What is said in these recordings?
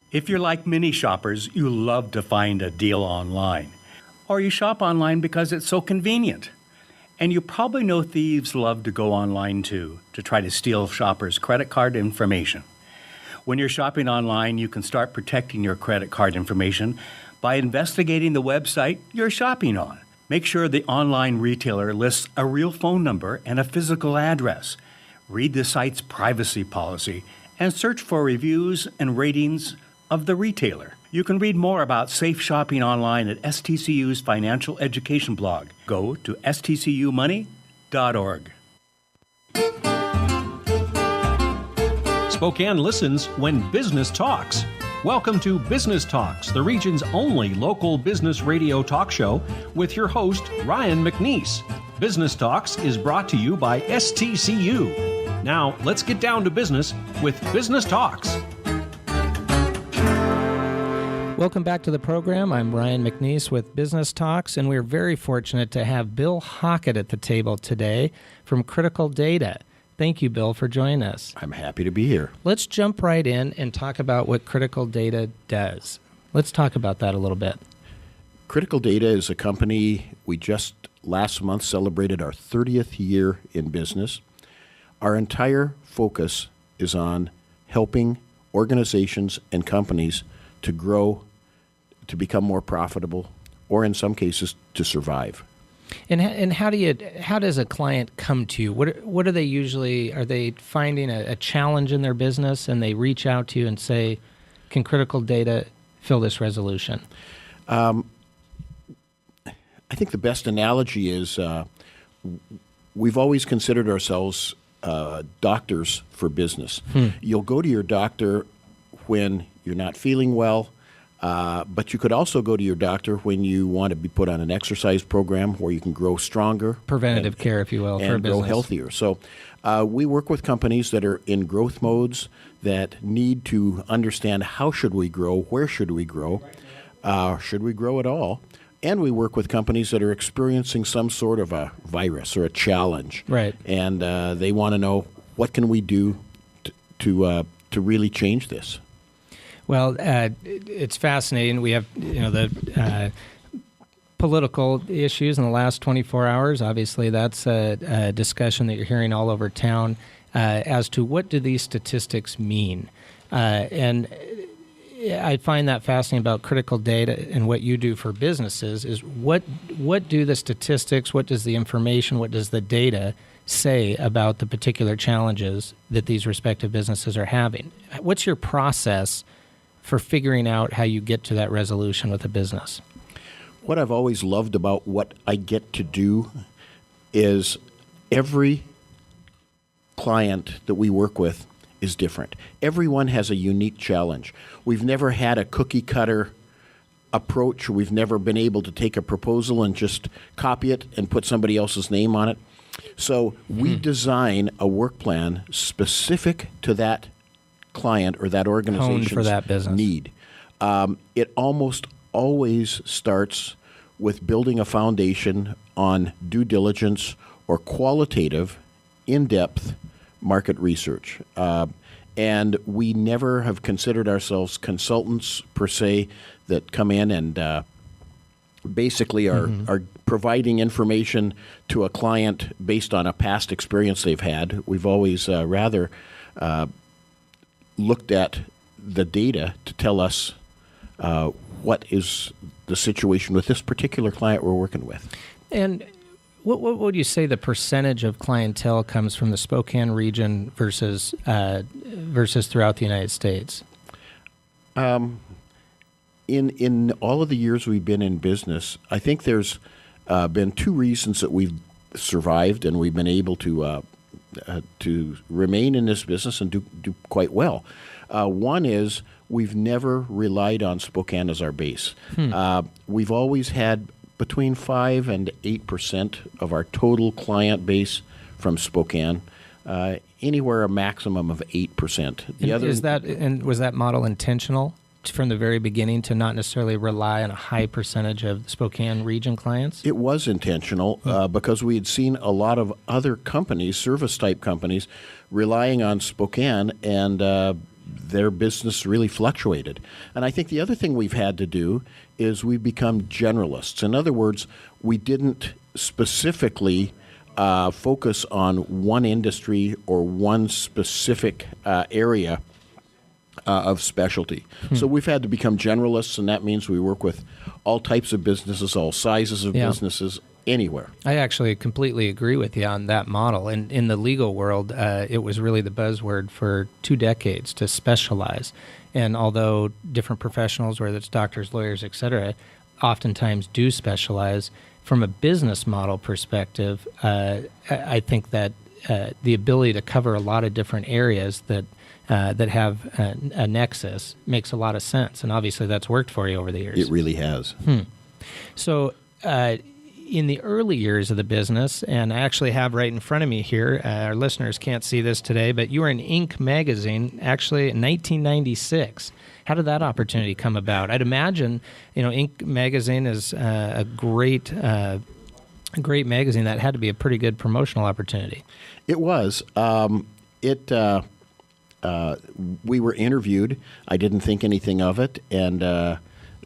If you're like many shoppers, you love to find a deal online. Or you shop online because it's so convenient. And you probably know thieves love to go online too, to try to steal shoppers' credit card information. When you're shopping online, you can start protecting your credit card information by investigating the website you're shopping on. Make sure the online retailer lists a real phone number and a physical address. Read the site's privacy policy and search for reviews and ratings of the retailer. You can read more about safe shopping online at STCU's financial education blog. Go to stcumoney.org. Spokane listens when business talks. Welcome to Business Talks, the region's only local business radio talk show with your host, Ryan McNeese. Business Talks is brought to you by STCU. Now, let's get down to business with Business Talks. Welcome back to the program. I'm Ryan McNeese with Business Talks, and we're very fortunate to have Bill Hockett at the table today from Critical Data. Thank you, Bill, for joining us. I'm happy to be here. Let's jump right in and talk about what Critical Data does. Let's talk about that a little bit. Critical Data is a company we just last month celebrated our 30th year in business. Our entire focus is on helping organizations and companies to grow, to become more profitable, or in some cases, to survive. And how does a client come to you? What are they usually? Are they finding a challenge in their business and they reach out to you and say, "Can Critical Data fill this resolution?" I think the best analogy is we've always considered ourselves doctors for business. You'll go to your doctor when you're not feeling well. But you could also go to your doctor when you want to be put on an exercise program where you can grow stronger. Preventative care, if you will, for a business. And grow healthier. So we work with companies that are in growth modes that need to understand how should we grow, where should we grow at all. And we work with companies that are experiencing some sort of a virus or a challenge. Right. And they want to know what can we do to really change this. Well, it's fascinating. We have, the political issues in the last 24 hours. Obviously, that's a discussion that you're hearing all over town as to what do these statistics mean. And I find that fascinating about Critical Data and what you do for businesses is what do the statistics, what does the information, what does the data say about the particular challenges that these respective businesses are having? What's your process for figuring out how you get to that resolution with a business? What I've always loved about what I get to do is every client that we work with is different. Everyone has a unique challenge. We've never had a cookie cutter approach. We've never been able to take a proposal and just copy it and put somebody else's name on it. So we design a work plan specific to that client or that organization's for that business need. It almost always starts with building a foundation on due diligence or qualitative, in-depth market research. And we never have considered ourselves consultants per se that come in and basically are providing information to a client based on a past experience they've had. We've always rather looked at the data to tell us what is the situation with this particular client we're working with. And what would you say the percentage of clientele comes from the Spokane region versus throughout the United States? In all of the years we've been in business, I think there's been two reasons that we've survived and we've been able to remain in this business and do quite well. One is we've never relied on Spokane as our base. We've always had between 5 and 8% of our total client base from Spokane, anywhere a maximum of 8%. Was that model intentional from the very beginning to not necessarily rely on a high percentage of the Spokane region clients? It was intentional because we had seen a lot of other companies, service-type companies, relying on Spokane, and their business really fluctuated. And I think the other thing we've had to do is we've become generalists. In other words, we didn't specifically focus on one industry or one specific area of specialty. So we've had to become generalists, and that means we work with all types of businesses, all sizes of businesses, anywhere. I actually completely agree with you on that model. And in the legal world, it was really the buzzword for 2 decades to specialize. And although different professionals, whether it's doctors, lawyers, et cetera, oftentimes do specialize, from a business model perspective, I think that the ability to cover a lot of different areas that have a nexus makes a lot of sense. And obviously that's worked for you over the years. It really has. So in the early years of the business, and I actually have right in front of me here, our listeners can't see this today, but you were in Inc. magazine actually in 1996. How did that opportunity come about? I'd imagine, Inc. magazine is a great magazine. That had to be a pretty good promotional opportunity. It was. We were interviewed. I didn't think anything of it, and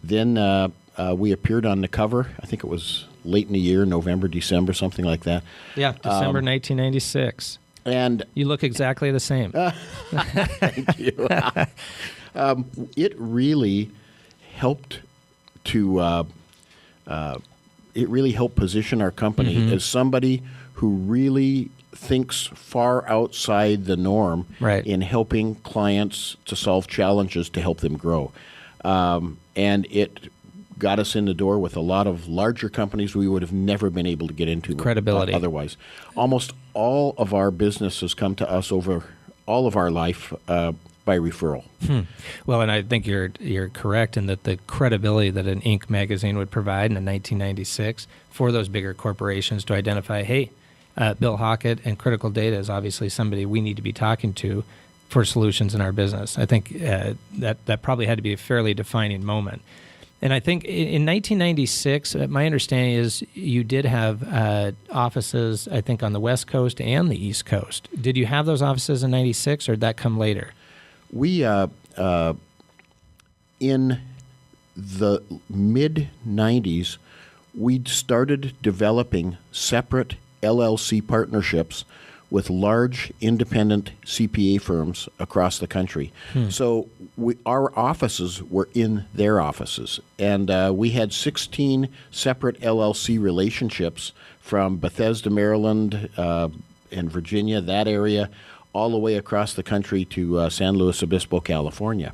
then we appeared on the cover. I think it was late in the year, November, December, something like that. Yeah, December 1996. And you look exactly the same. Thank you. It really helped to. It really helped position our company as somebody who really thinks far outside the norm in helping clients to solve challenges to help them grow. And it got us in the door with a lot of larger companies we would have never been able to get into credibility otherwise. Almost all of our business has come to us over all of our life by referral. Well, and I think you're correct in that the credibility that an Inc. magazine would provide in 1996 for those bigger corporations to identify, hey, Bill Hockett and Critical Data is obviously somebody we need to be talking to for solutions in our business. I think that probably had to be a fairly defining moment. And I think in 1996, my understanding is you did have offices, I think, on the West Coast and the East Coast. Did you have those offices in 96, or did that come later? We, in the mid-'90s, we started developing separate LLC partnerships with large independent CPA firms across the country. So our offices were in their offices. And we had 16 separate LLC relationships from Bethesda, Maryland, and Virginia, that area, all the way across the country to San Luis Obispo, California.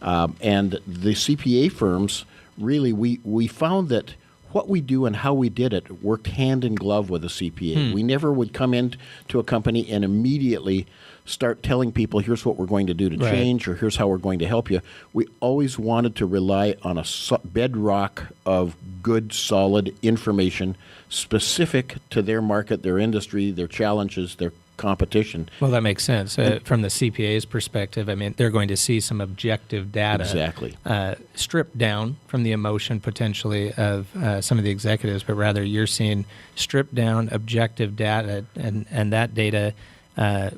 And the CPA firms, really, we found that what we do and how we did it worked hand in glove with a CPA. We never would come into a company and immediately start telling people, here's what we're going to do to change, or here's how we're going to help you. We always wanted to rely on a bedrock of good, solid information specific to their market, their industry, their challenges, their competition. Well, that makes sense. From the CPA's perspective, I mean, they're going to see some objective data. Exactly. Stripped down from the emotion potentially of some of the executives, but rather you're seeing stripped down objective data, and that data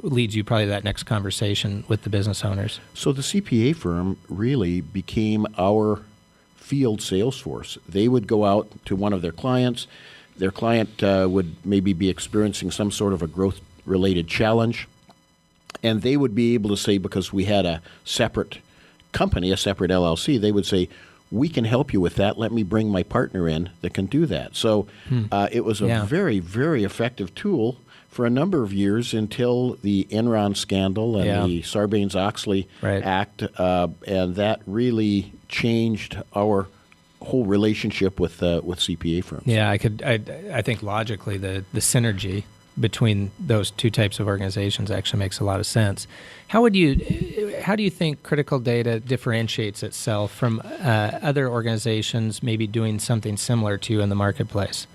leads you probably to that next conversation with the business owners. So the CPA firm really became our field sales force. They would go out to one of their clients. Their client would maybe be experiencing some sort of a growth-related challenge, and they would be able to say, because we had a separate company, a separate LLC, they would say, we can help you with that. Let me bring my partner in that can do that. So it was a very, very effective tool for a number of years until the Enron scandal and the Sarbanes-Oxley Act, and that really changed our whole relationship with CPA firms. Yeah, I think logically the synergy between those two types of organizations actually makes a lot of sense. How do you think Critical Data differentiates itself from other organizations maybe doing something similar to you in the marketplace?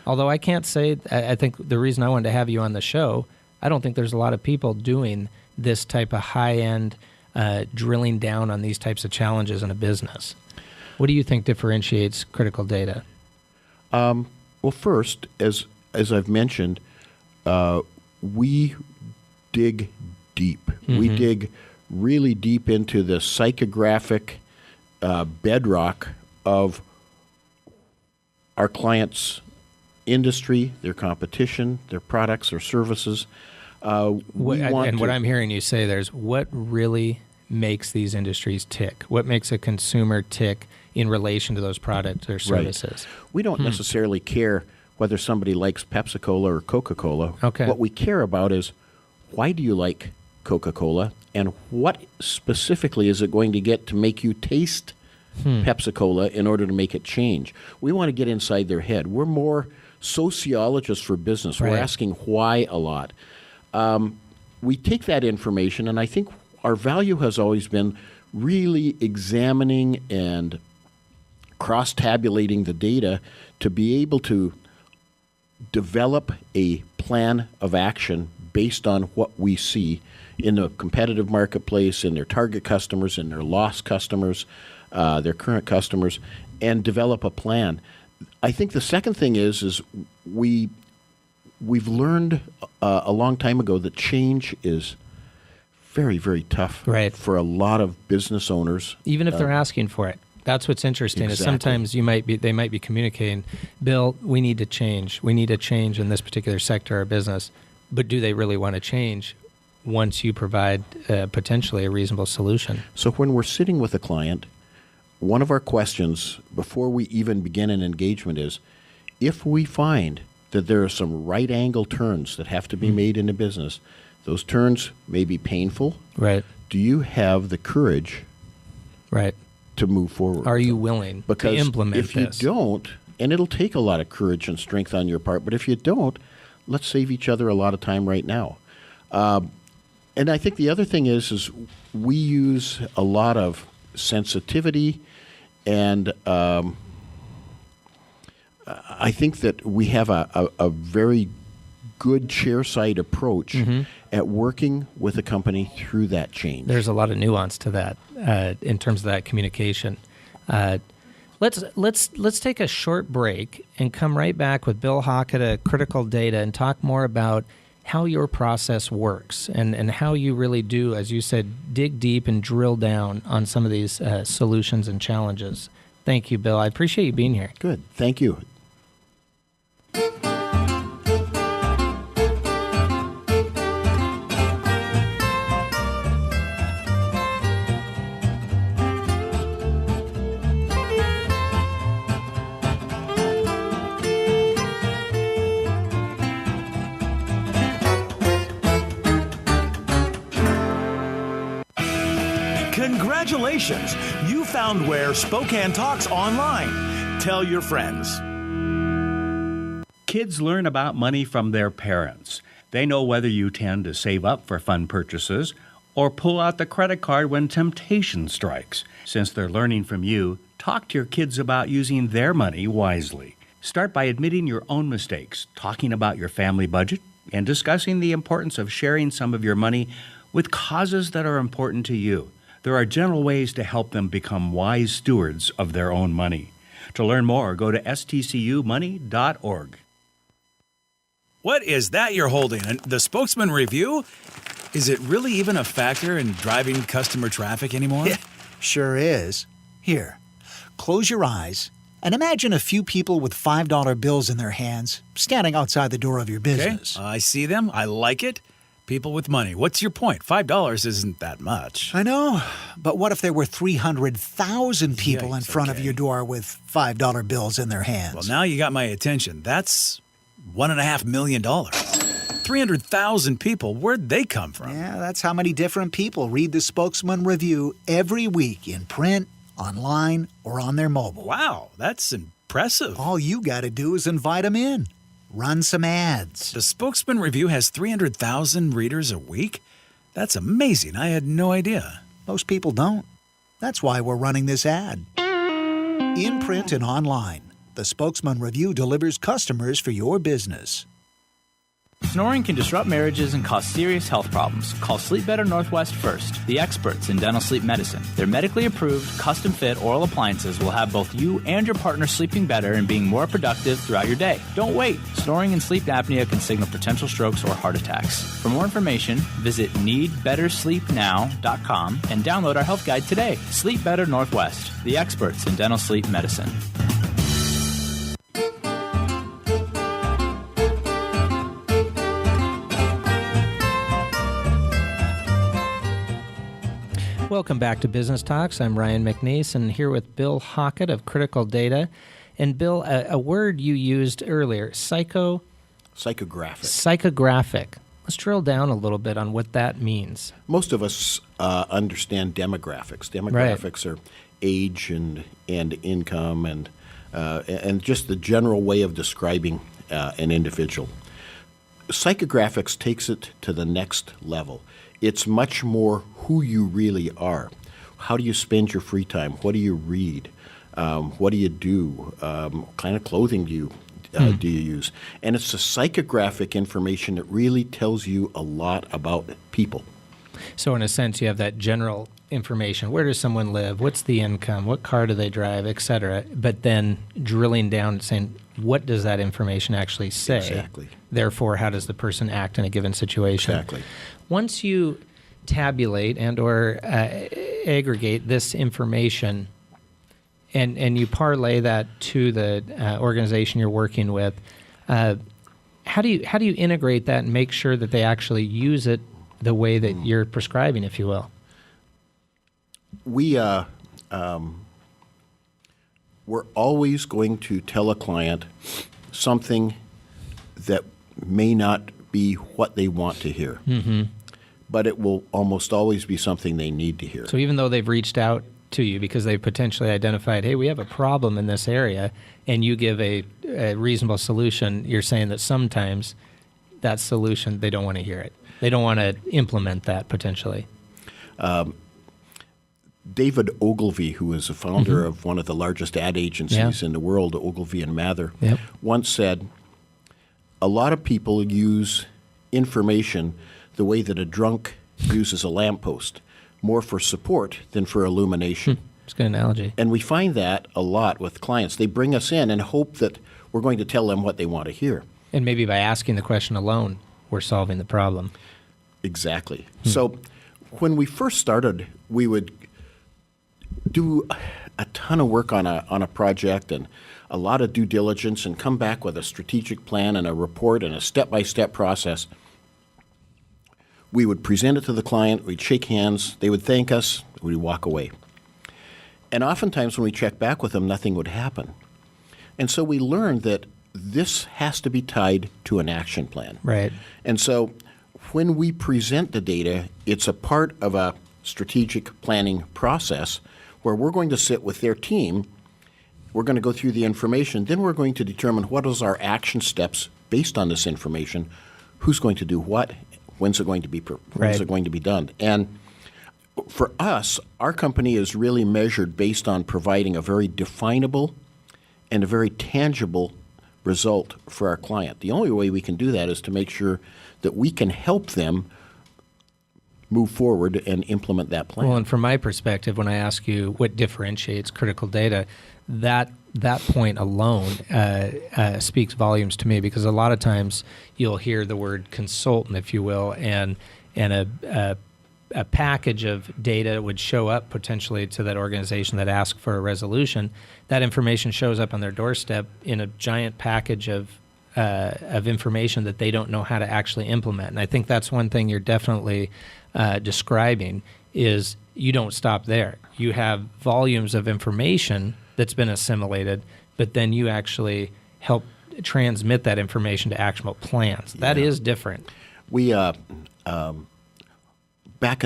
Although I can't say, I think the reason I wanted to have you on the show, I don't think there's a lot of people doing this type of high-end drilling down on these types of challenges in a business. What do you think differentiates Critical Data? Well, first, as I've mentioned, we dig deep. We dig really deep into the psychographic bedrock of our clients' industry, their competition, their products or services. What I'm hearing you say there's what really makes these industries tick. What makes a consumer tick in relation to those products or services? Right. We don't necessarily care whether somebody likes Pepsi-Cola or Coca-Cola. Okay. What we care about is, why do you like Coca-Cola, and what specifically is it going to get to make you taste Pepsi-Cola in order to make it change? We want to get inside their head. We're more sociologists for business. Right. We're asking why a lot. We take that information, and I think our value has always been really examining and cross-tabulating the data to be able to develop a plan of action based on what we see in the competitive marketplace, in their target customers, in their lost customers, their current customers, and develop a plan. I think the second thing is we've learned a long time ago that change is very, very tough Right. for a lot of business owners. Even if they're asking for it. That's what's interesting. Is Exactly. sometimes they might be communicating, Bill, we need to change. We need to change in this particular sector of business. But do they really want to change once you provide potentially a reasonable solution? So when we're sitting with a client, one of our questions before we even begin an engagement is, if we find that there are some right angle turns that have to be made in a business, those turns may be painful. Right. Do you have the courage Right. to move forward? Are you willing Because to implement if you this? don't, and it'll take a lot of courage and strength on your part, but if you don't, let's save each other a lot of time right now. And I think the other thing is we use a lot of sensitivity, and I think that we have a very good chair-side approach at working with a company through that change. There's a lot of nuance to that in terms of that communication. Let's take a short break and come right back with Bill Hockett at Critical Data and talk more about how your process works and how you really do, as you said, dig deep and drill down on some of these solutions and challenges. Thank you, Bill. I appreciate you being here. Good. Thank you. Congratulations! You found where Spokane Talks online. Tell your friends. Kids learn about money from their parents. They know whether you tend to save up for fun purchases or pull out the credit card when temptation strikes. Since they're learning from you, talk to your kids about using their money wisely. Start by admitting your own mistakes, talking about your family budget, and discussing the importance of sharing some of your money with causes that are important to you. There are gentle ways to help them become wise stewards of their own money. To learn more, go to stcumoney.org. What is that you're holding? The Spokesman Review? Is it really even a factor in driving customer traffic anymore? Yeah, sure is. Here, close your eyes and imagine a few people with $5 bills in their hands standing outside the door of your Okay, business. I see them. I like it. People with money. What's your point? $5 isn't that much. I know, but what if there were 300,000 people in Yikes, front of okay. your door with $5 bills in their hands? Well, now you got my attention. That's $1.5 million. 300,000 people. Where'd they come from? Yeah, that's how many different people read the Spokesman Review every week in print, online, or on their mobile. Wow, that's impressive. All you got to do is invite them in. Run some ads. The Spokesman Review has 300,000 readers a week? That's amazing. I had no idea. Most people don't. That's why we're running this ad. In print and online, the Spokesman Review delivers customers for your business. Snoring can disrupt marriages and cause serious health problems. Call Sleep Better Northwest first, the experts in dental sleep medicine. Their medically approved, custom-fit oral appliances will have both you and your partner sleeping better and being more productive throughout your day. Don't wait. Snoring and sleep apnea can signal potential strokes or heart attacks. For more information, visit needbettersleepnow.com and download our health guide today. Sleep Better Northwest, the experts in dental sleep medicine. Welcome back to Business Talks. I'm Ryan McNeese, and here with Bill Hockett of Critical Data. And Bill, a word you used earlier, psychographic. Psychographic. Let's drill down a little bit on what that means. Most of us understand demographics. Demographics are age and income and just the general way of describing an individual. Psychographics takes it to the next level. It's much more who you really are. How do you spend your free time? What do you read? What do you do? What kind of clothing do you use? And it's the psychographic information that really tells you a lot about people. So in a sense, you have that general information. Where does someone live? What's the income? What car do they drive, et cetera? But then drilling down and saying, what does that information actually say? Exactly. Therefore, how does the person act in a given situation? Exactly. Once you tabulate and or aggregate this information and you parlay that to the organization you're working with, how do you integrate that and make sure that they actually use it the way that you're prescribing, if you will? We're always going to tell a client something that may not be what they want to hear, but it will almost always be something they need to hear. So even though they've reached out to you because they've potentially identified, hey, we have a problem in this area, and you give a reasonable solution, you're saying that sometimes that solution, they don't want to hear it. They don't want to implement that potentially. David Ogilvy, who is a founder of one of the largest ad agencies in the world, Ogilvy and Mather, once said, a lot of people use information the way that a drunk uses a lamppost, more for support than for illumination. It's a good analogy. And we find that a lot with clients. They bring us in and hope that we're going to tell them what they want to hear. And maybe by asking the question alone, we're solving the problem. Exactly. So when we first started, we would do a ton of work on a project and a lot of due diligence and come back with a strategic plan and a report and a step-by-step process. We would present it to the client, we'd shake hands, they would thank us, we'd walk away. And oftentimes when we checked back with them, nothing would happen. And so we learned that this has to be tied to an action plan. Right. And so when we present the data, it's a part of a strategic planning process where we're going to sit with their team, we're going to go through the information, then we're going to determine what is our action steps based on this information, who's going to do what, when's it going to be done. And for us, our company is really measured based on providing a very definable and a very tangible result for our client. The only way we can do that is to make sure that we can help them move forward and implement that plan. Well, and from my perspective, when I ask you what differentiates Critical Data, that point alone speaks volumes to me, because a lot of times you'll hear the word consultant, if you will, and a package of data would show up potentially to that organization that asks for a resolution. That information shows up on their doorstep in a giant package of information that they don't know how to actually implement. And I think that's one thing you're definitely describing is you don't stop there. You have volumes of information that's been assimilated, but then you actually help transmit that information to actionable plans. That is different. We back a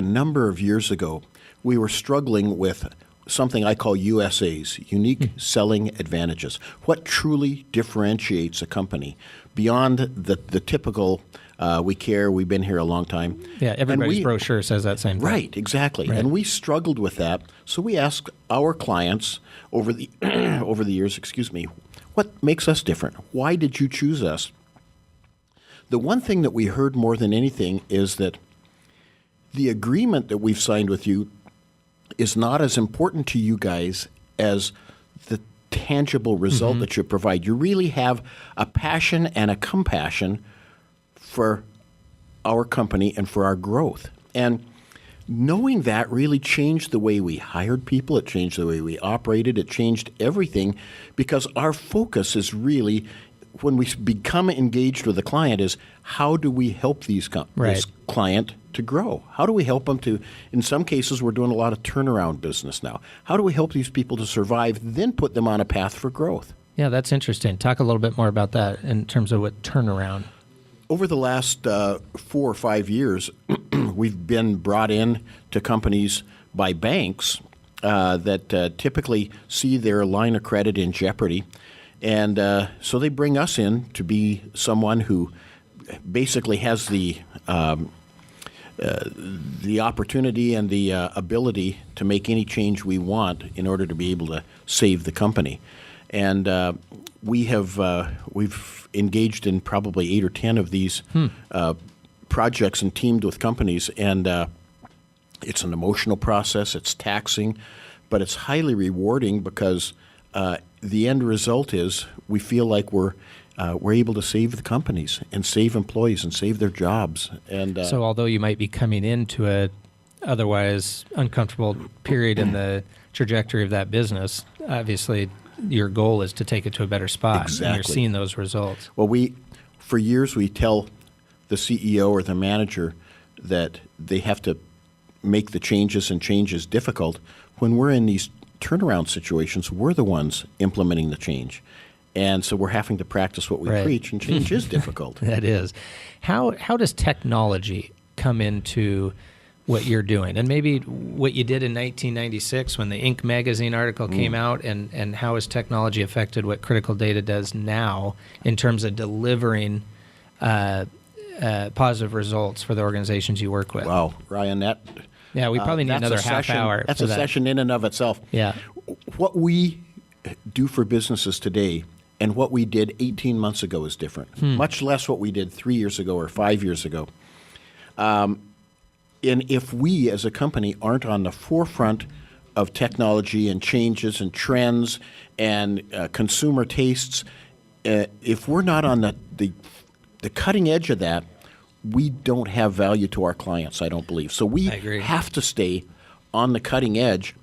number of years ago, we were struggling with something I call USAs, unique selling advantages. What truly differentiates a company beyond the typical we care, we've been here a long time. Yeah, everybody's brochure says that same thing. Right, exactly. Right. And we struggled with that. So we asked our clients over the over the years, what makes us different? Why did you choose us? The one thing that we heard more than anything is that the agreement that we've signed with you is not as important to you guys as the tangible result that you provide. You really have a passion and a compassion for our company and for our growth. And knowing that really changed the way we hired people. It changed the way we operated. It changed everything because our focus is really, when we become engaged with a client, is how do we help this client to grow? How do we help them to, in some cases, we're doing a lot of turnaround business now. How do we help these people to survive, then put them on a path for growth? Yeah, that's interesting. Talk a little bit more about that in terms of what turnaround. Over the last 4 or 5 years, we've been brought in to companies by banks that typically see their line of credit in jeopardy. And so they bring us in to be someone who basically has the opportunity and the ability to make any change we want in order to be able to save the company. And we've engaged in probably 8 or 10 of these projects and teamed with companies. And it's an emotional process. It's taxing, but it's highly rewarding because the end result is we feel like we're able to save the companies and save employees and save their jobs. And so although you might be coming into a otherwise uncomfortable period in the trajectory of that business, obviously your goal is to take it to a better spot. Exactly. And you're seeing those results. Well, for years we tell the CEO or the manager that they have to make the changes, and change is difficult. When we're in these turnaround situations, we're the ones implementing the change. And so we're having to practice what we preach, and change is difficult. That is. How does technology come into what you're doing? And maybe what you did in 1996 when the Inc. magazine article came out, and how has technology affected what Critical Data does now in terms of delivering positive results for the organizations you work with? Wow, Ryan, yeah, we probably need another half hour. That's a session in and of itself. Yeah. What we do for businesses today and what we did 18 months ago is different, much less what we did 3 years ago or 5 years ago. And if we as a company aren't on the forefront of technology and changes and trends and consumer tastes, if we're not on the cutting edge of that, we don't have value to our clients, I don't believe. So we have to stay on the cutting edge.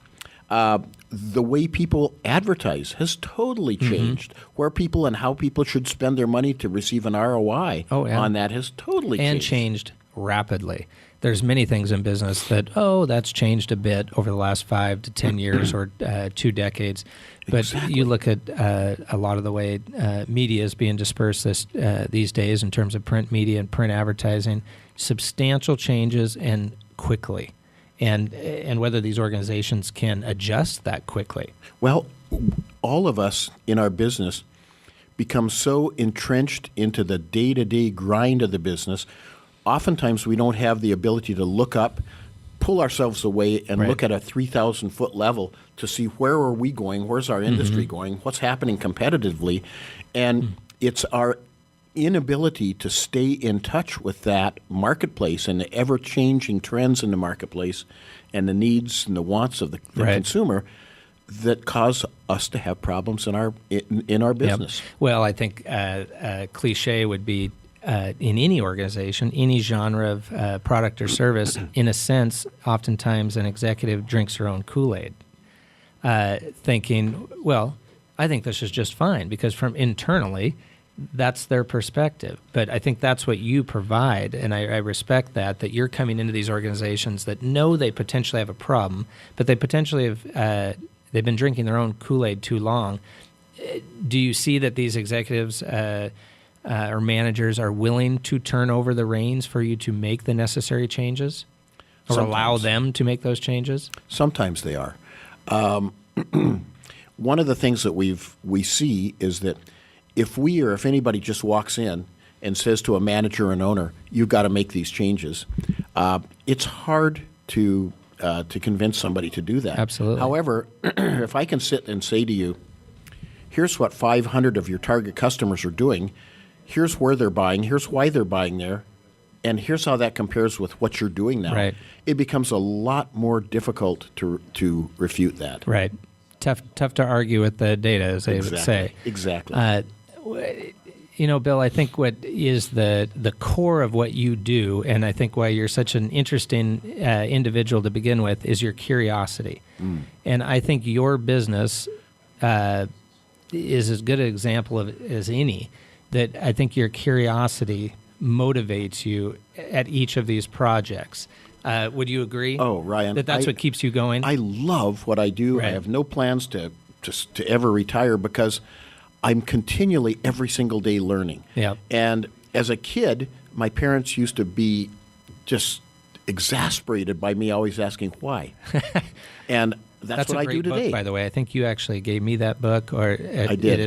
The way people advertise has totally changed. Where people and how people should spend their money to receive an ROI on that has totally changed. And changed rapidly. There's many things in business that's changed a bit over the last 5 to 10 years or 2 decades. But you look at a lot of the way media is being dispersed these days in terms of print media and print advertising, substantial changes and quickly. And whether these organizations can adjust that quickly. Well, all of us in our business become so entrenched into the day-to-day grind of the business. Oftentimes we don't have the ability to look up, pull ourselves away, and look at a 3,000-foot level to see where are we going, where's our industry going, what's happening competitively. And it's our inability to stay in touch with that marketplace and the ever-changing trends in the marketplace and the needs and the wants of the consumer that cause us to have problems in our business. Yep. Well, I think a cliche would be in any organization, any genre of product or service, in a sense, oftentimes an executive drinks their own Kool-Aid, thinking, well, I think this is just fine, because from internally, that's their perspective. But I think that's what you provide, and I respect that you're coming into these organizations that know they potentially have a problem, but they potentially have they've been drinking their own Kool-Aid too long. Do you see that these executives or managers are willing to turn over the reins for you to make the necessary changes, or Sometimes. allow them to make those changes? Sometimes they are. One of the things that we see is that if anybody just walks in and says to a manager or an owner, "You've got to make these changes," it's hard to convince somebody to do that. Absolutely. However, if I can sit and say to you, "Here's what 500 of your target customers are doing," here's where they're buying, here's why they're buying there, and here's how that compares with what you're doing now. Right. It becomes a lot more difficult to refute that. Right. Tough to argue with the data, as they would say. Exactly. Bill, I think what is the core of what you do, and I think why you're such an interesting individual to begin with, is your curiosity. And I think your business is as good an example of it as any, that I think your curiosity motivates you at each of these projects. Would you agree? Oh, Ryan, That's what keeps you going? I love what I do. Right. I have no plans to ever retire because I'm continually every single day learning. Yeah. And as a kid, my parents used to be just exasperated by me always asking why. And that's what a I great do today. book, by the way. I think you actually gave me that book, or I did.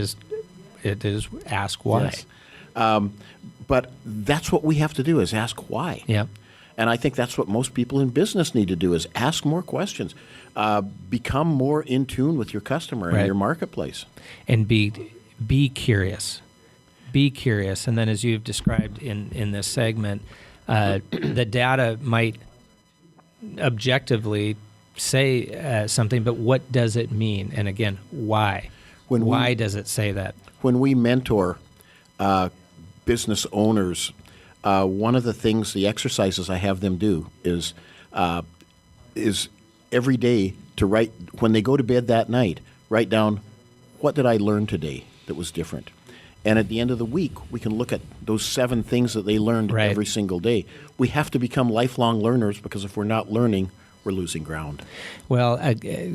It is Ask Why. Yes. But that's what we have to do, is ask why. Yeah. And I think that's what most people in business need to do, is ask more questions. Become more in tune with your customer and Right. your marketplace. And be curious. Be curious. And then, as you've described in this segment, the data might objectively say something, but what does it mean? And again, why? Why does it say that? When we mentor business owners, one of the things, the exercises I have them do is every day to write, when they go to bed that night, write down, what did I learn today that was different? And at the end of the week, we can look at those 7 things that they learned Right. every single day. We have to become lifelong learners, because if we're not learning, we're losing ground. Well,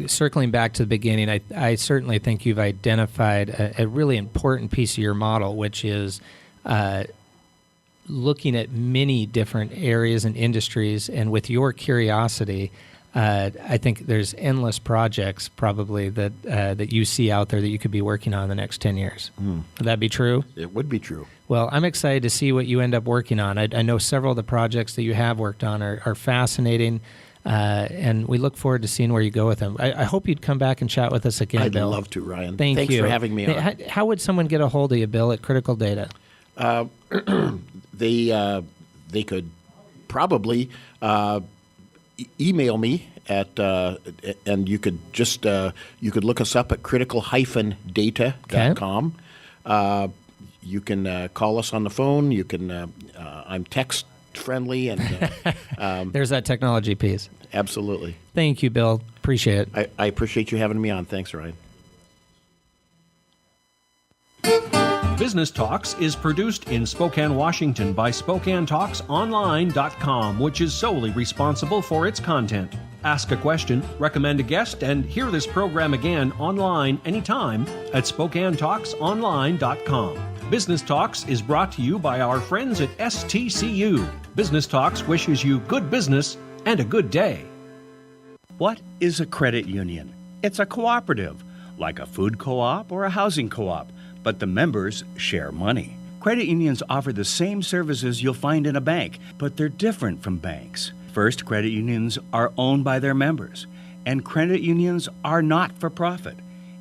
circling back to the beginning, I certainly think you've identified a really important piece of your model, which is looking at many different areas and industries. And with your curiosity, I think there's endless projects probably that you see out there that you could be working on in the next 10 years. Would that be true? It would be true. Well, I'm excited to see what you end up working on. I know several of the projects that you have worked on are fascinating. And we look forward to seeing where you go with them. I hope you'd come back and chat with us again, I'd Bill. love to, Ryan. Thanks Thanks for having me on. How would someone get a hold of you, Bill, at Critical Data? They could probably email me at and you could just you could look us up at critical-data.com. You can call us on the phone. You can I'm text friendly, and There's that technology piece. absolutely. Thank you, Bill. Appreciate it. I appreciate you having me on. Thanks, Ryan. Business Talks is produced in Spokane, Washington by SpokaneTalksOnline.com, which is solely responsible for its content. Ask a question, recommend a guest, and hear this program again online anytime at SpokaneTalksOnline.com. Business Talks is brought to you by our friends at STCU. Business Talks wishes you good business and a good day. What is a credit union? It's a cooperative, like a food co-op or a housing co-op, but the members share money. Credit unions offer the same services you'll find in a bank, but they're different from banks. First, credit unions are owned by their members, and credit unions are not for profit.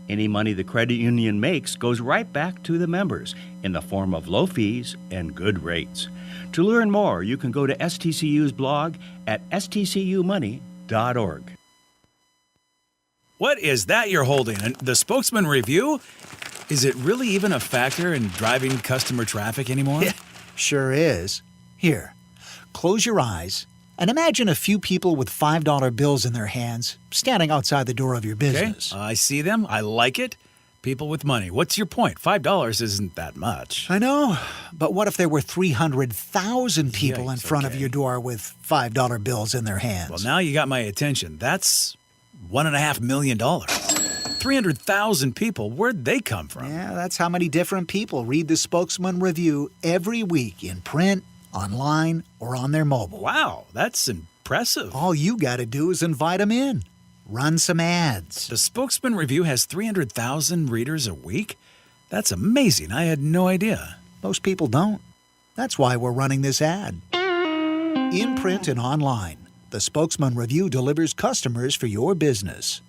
Any money the credit union makes goes right back to the members in the form of low fees and good rates. To learn more, you can go to STCU's blog at stcumoney.org. What is that you're holding? The Spokesman Review? Is it really even a factor in driving customer traffic anymore? Sure is. Here, close your eyes and imagine a few people with $5 bills in their hands standing outside the door of your Okay, business. I see them. I like it. People with money. What's your point? $5 isn't that much. I know, but what if there were 300,000 people in Yikes, front of okay. your door with $5 bills in their hands? Well, now you got my attention. That's $1.5 million. 300,000 people. Where'd they come from? Yeah, that's how many different people read the Spokesman Review every week in print, online, or on their mobile. Wow, that's impressive. All you got to do is invite them in. Run some ads. The Spokesman Review has 300,000 readers a week? That's amazing. I had no idea. Most people don't. That's why we're running this ad. In print and online, the Spokesman Review delivers customers for your business.